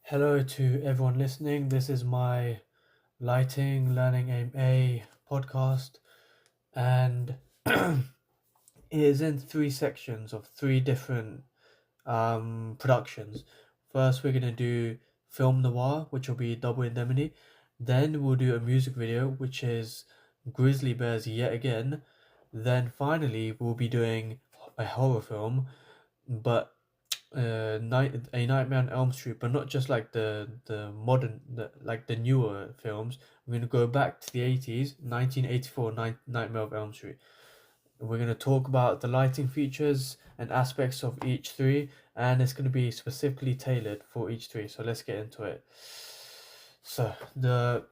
Hello to everyone listening. This is my Lighting Learning Aim A podcast, and it is in three sections of three different productions. First, we're gonna do film noir, which will be Double Indemnity. Then we'll do a music video, which is Grizzly Bears yet again. Then finally, we'll be doing a horror film, but a Nightmare on Elm Street, but not just like the modern, like the newer films. We're gonna go back to the 80s, 1984, Nightmare of Elm Street. We're gonna talk about the lighting features and aspects of each three, and it's gonna be specifically tailored for each three. So let's get into it. So the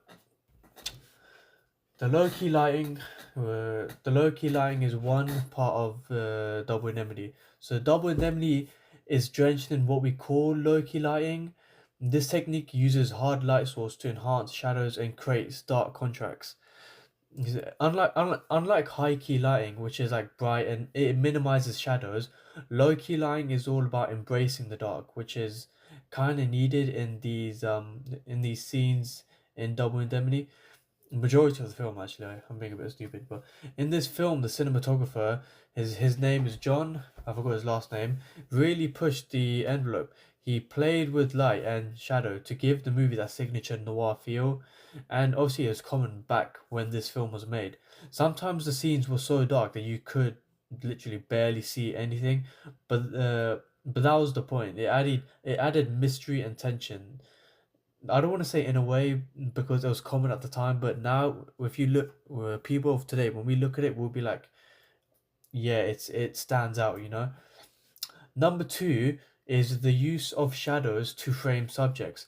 low key lighting, the low key lighting is one part of Double Indemnity. So Double Indemnity is drenched in what we call low key lighting. This technique uses hard light source to enhance shadows and creates dark contrasts. Unlike high key lighting, which is like bright and it minimizes shadows, low key lighting is all about embracing the dark, which is kind of needed in these scenes in Double Indemnity. Majority of the film, actually. I'm being a bit stupid, but in this film, the cinematographer, his name is John. I forgot his last name. Really pushed the envelope. He played with light and shadow to give the movie that signature noir feel, and obviously it was common back when this film was made. Sometimes the scenes were so dark that you could literally barely see anything, but that was the point. It added mystery and tension. I don't want to say in a way because it was common at the time, but now if you look, people of today, when we look at it, we'll be like, yeah, it stands out, you know. Number two is the use of shadows to frame subjects.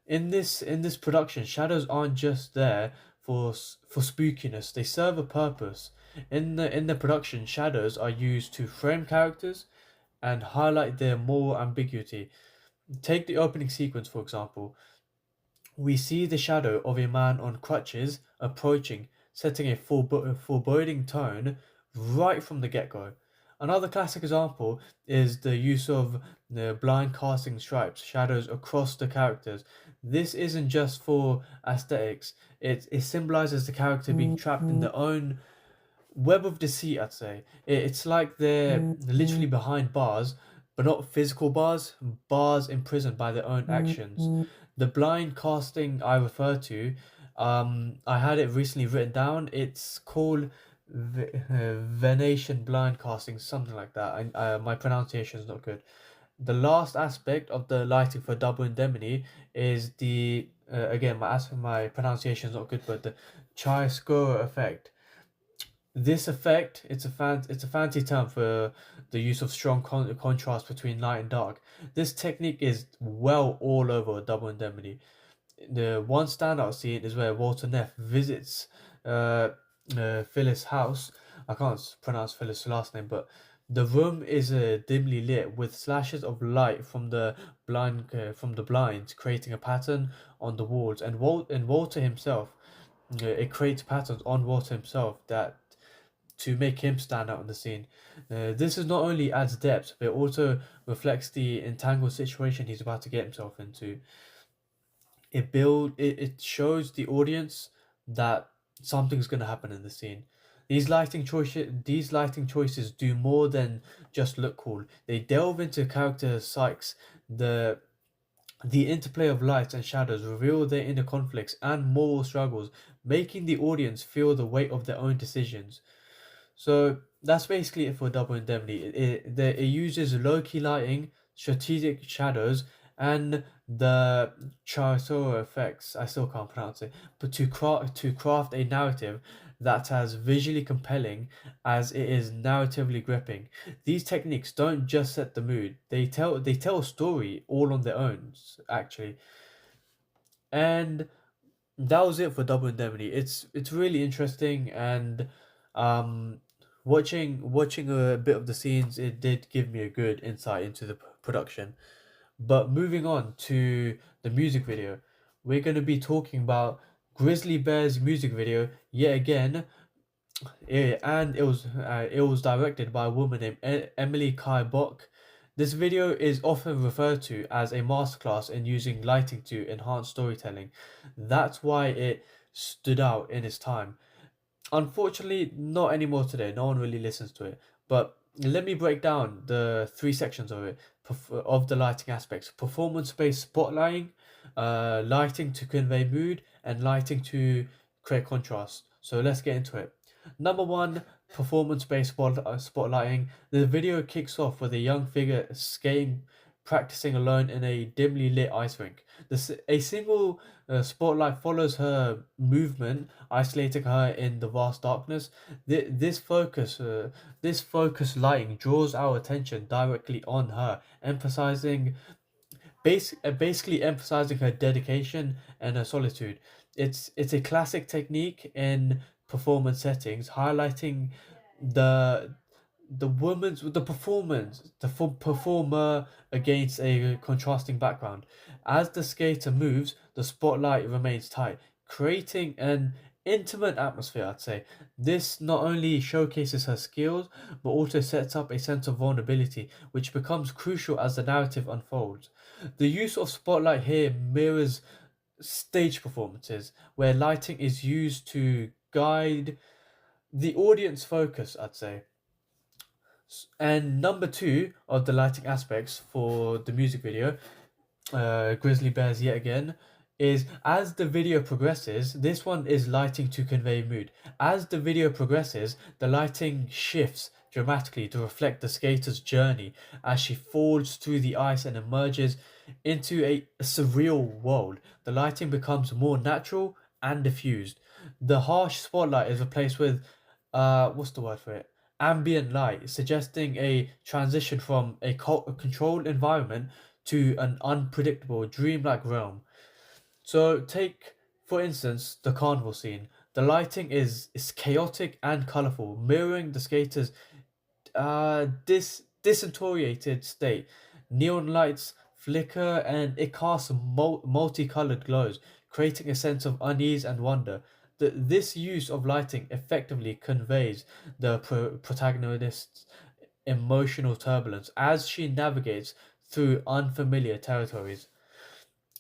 In this production, shadows aren't just there for spookiness; they serve a purpose. In the production, shadows are used to frame characters and highlight their moral ambiguity. Take the opening sequence, for example. We see the shadow of a man on crutches approaching, setting a foreboding tone right from the get go. Another classic example is the use of the blind casting stripes, shadows across the characters. This isn't just for aesthetics, it symbolizes the character being trapped in their own web of deceit, I'd say. It's like they're literally behind bars, but not physical bars, bars imprisoned by their own actions. The blind casting I refer to, I had it recently written down. It's called Venetian blind casting, something like that. My pronunciation is not good. The last aspect of the lighting for Double Indemnity is again, my pronunciation is not good, but the chiaroscuro effect. This effect, it's a fancy term for the use of strong contrast between light and dark. This technique is well all over Double Indemnity. The one standout scene is where Walter Neff visits uh, Phyllis' house. I can't pronounce Phyllis' last name, but the room is dimly lit with slashes of light from the blinds, creating a pattern on the walls. And Walter himself, it creates patterns on Walter himself that to make him stand out in the scene. This is not only adds depth, but it also reflects the entangled situation he's about to get himself into. It shows the audience that something's gonna happen in the scene. These lighting choices do more than just look cool. They delve into character psyches. The interplay of lights and shadows reveal their inner conflicts and moral struggles, making the audience feel the weight of their own decisions. So that's basically it for Double Indemnity. It uses low key lighting, strategic shadows, and the chiaroscuro effects. I still can't pronounce it, but to craft a narrative that's as visually compelling as it is narratively gripping. These techniques don't just set the mood; they tell a story all on their own. Actually, and that was it for Double Indemnity. It's really interesting, and um watching a bit of the scenes, it did give me a good insight into the production. But moving on to the music video, we're going to be talking about Grizzly Bear's music video yet again. And it was directed by a woman named Emily Kai Bock. This video is often referred to as a masterclass in using lighting to enhance storytelling. That's why it stood out in its time. Unfortunately, not anymore today. No one really listens to it. But let me break down the three sections of it, of the lighting aspects: performance-based spotlighting, lighting to convey mood, and lighting to create contrast. So let's get into it. Number one, performance-based spotlighting. The video kicks off with a young figure skating, practicing alone in a dimly lit ice rink. A single spotlight follows her movement, isolating her in the vast darkness. This focus lighting draws our attention directly on her, basically emphasizing her dedication and her solitude. It's a classic technique in performance settings, highlighting the the performer against a contrasting background. As the skater moves, the spotlight remains tight, creating an intimate atmosphere, I'd say. This not only showcases her skills, but also sets up a sense of vulnerability, which becomes crucial as the narrative unfolds. The use of spotlight here mirrors stage performances, where lighting is used to guide the audience focus, I'd say. And number two of the lighting aspects for the music video, Grizzly Bears yet again, is as the video progresses, this one is lighting to convey mood. As the video progresses, the lighting shifts dramatically to reflect the skater's journey as she falls through the ice and emerges into a surreal world. The lighting becomes more natural and diffused. The harsh spotlight is replaced with, what's the word for it? Ambient light, suggesting a transition from a controlled environment to an unpredictable, dreamlike realm. So, take for instance the carnival scene. The lighting is chaotic and colorful, mirroring the skaters' disorientated state. Neon lights flicker and it casts multicolored glows, creating a sense of unease and wonder. This use of lighting effectively conveys the protagonist's emotional turbulence as she navigates through unfamiliar territories.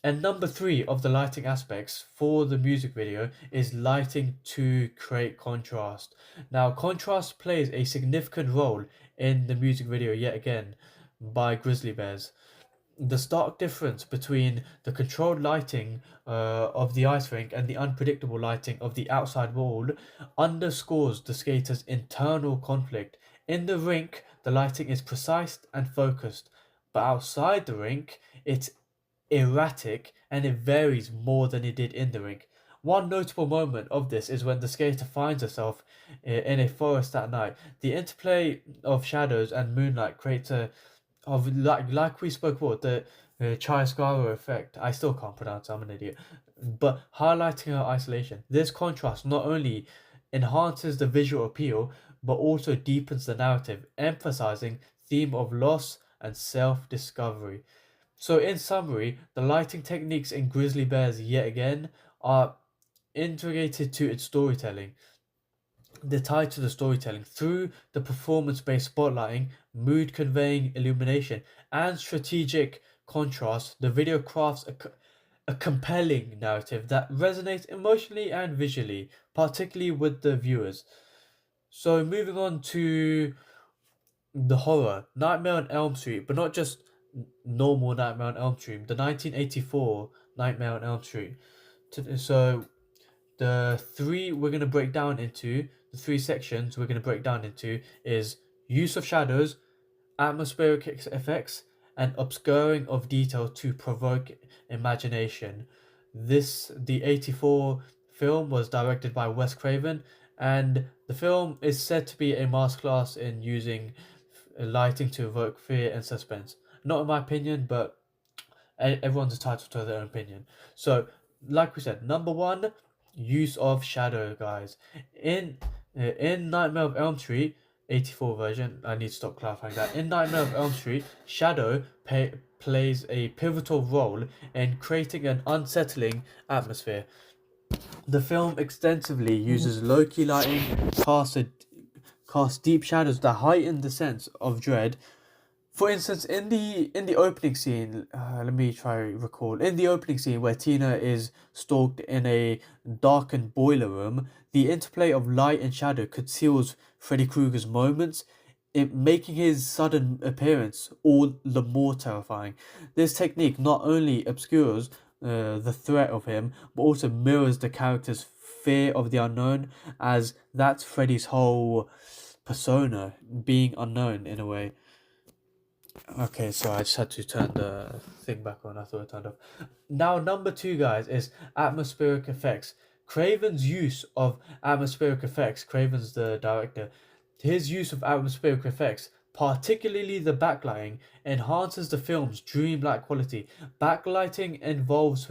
And number three of the lighting aspects for the music video is lighting to create contrast. Now, contrast plays a significant role in the music video yet again by Grizzly Bears. The stark difference between the controlled lighting of the ice rink and the unpredictable lighting of the outside world underscores the skater's internal conflict. In the rink, the lighting is precise and focused, but outside the rink, it's erratic and it varies more than it did in the rink. One notable moment of this is when the skater finds herself in a forest at night. The interplay of shadows and moonlight creates a of like we spoke about the Chiaroscuro effect. I still can't pronounce it, I'm an idiot. But highlighting her isolation. This contrast not only enhances the visual appeal, but also deepens the narrative, emphasizing theme of loss and self-discovery. So in summary, the lighting techniques in Grizzly Bears yet again are integrated to its storytelling. They're tied to the storytelling through the performance-based spotlighting, mood-conveying illumination, and strategic contrast. The video crafts a compelling narrative that resonates emotionally and visually, particularly with the viewers. So moving on to the horror, Nightmare on Elm Street, but not just normal Nightmare on Elm Street, the 1984 Nightmare on Elm Street. So the three we're going to break down into, the three sections we're going to break down into is use of shadows, atmospheric effects, and obscuring of detail to provoke imagination. The 84 film was directed by Wes Craven, and the film is said to be a masterclass in using lighting to evoke fear and suspense. Not in my opinion, but everyone's entitled to their own opinion. So, like we said, number one, use of shadow, guys. In Nightmare of Elm Street 84 version, I need to stop clarifying that. In Nightmare of Elm Street, shadow plays a pivotal role in creating an unsettling atmosphere. The film extensively uses low-key lighting, casts deep shadows that heighten the sense of dread For instance, in the opening scene, let me try recall. In the opening scene where Tina is stalked in a darkened boiler room, the interplay of light and shadow conceals Freddy Krueger's moments, it making his sudden appearance all the more terrifying. This technique not only obscures the threat of him, but also mirrors the character's fear of the unknown, as that's Freddy's whole persona, being unknown in a way. Okay, so I just had to turn the thing back on. I thought it turned off. Now, number two, guys, is atmospheric effects. Craven's use of atmospheric effects, Craven's the director, his use of atmospheric effects, particularly the backlighting, enhances the film's dreamlike quality. Backlighting involves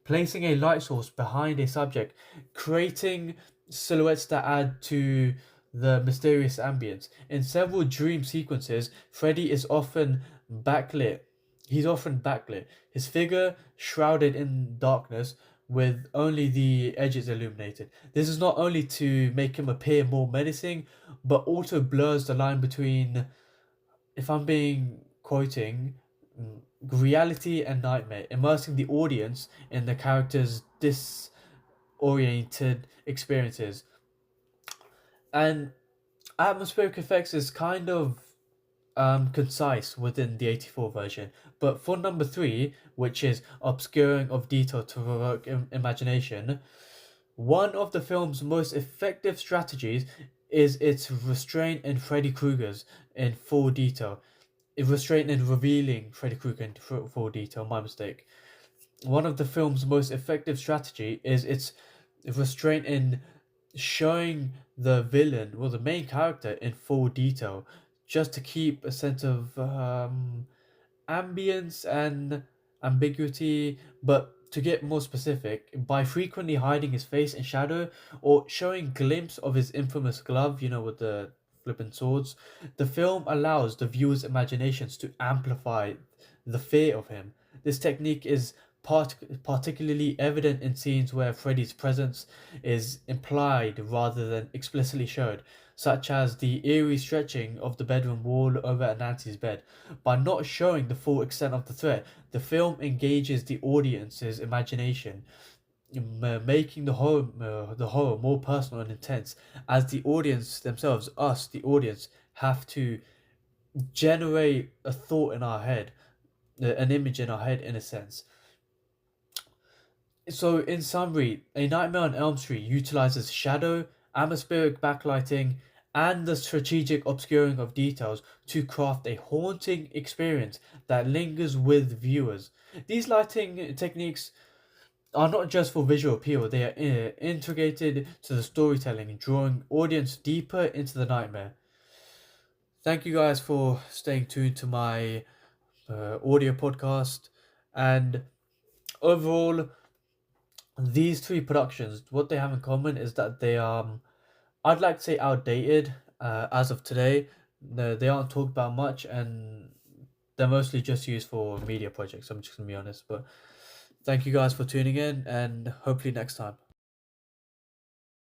placing a light source behind a subject, creating silhouettes that add to the mysterious ambience. In several dream sequences, Freddy is often backlit. He's often backlit, his figure shrouded in darkness with only the edges illuminated. This is not only to make him appear more menacing, but also blurs the line between, if I'm being quoting, reality and nightmare, immersing the audience in the character's disoriented experiences. And atmospheric effects is kind of concise within the 84 version, but for number three, which is obscuring of detail to provoke imagination, one of the film's most effective strategies is its restraint in Freddy Krueger's in full detail. Restraint in revealing Freddy Krueger in full detail, my mistake. One of the film's most effective strategy is its restraint in showing the villain or the main character in full detail, just to keep a sense of ambience and ambiguity. But to get more specific, by frequently hiding his face in shadow or showing glimpse of his infamous glove, with the flipping swords, the film allows the viewer's imaginations to amplify the fear of him. This technique is particularly evident in scenes where Freddy's presence is implied rather than explicitly showed, such as the eerie stretching of the bedroom wall over Nancy's bed. By not showing the full extent of the threat, the film engages the audience's imagination, making the horror more personal and intense, as the audience themselves, us, the audience, have to generate a thought in our head, an image in our head, in a sense. So, in summary, A Nightmare on Elm Street utilizes shadow, atmospheric backlighting, and the strategic obscuring of details to craft a haunting experience that lingers with viewers. These lighting techniques are not just for visual appeal, they are integrated to the storytelling, drawing audience deeper into the nightmare. Thank you guys for staying tuned to my audio podcast. And overall, these three productions, what they have in common is that they are, I'd like to say, outdated as of today. They aren't talked about much, and they're mostly just used for media projects. I'm just gonna be honest. But thank you guys for tuning in, and hopefully next time.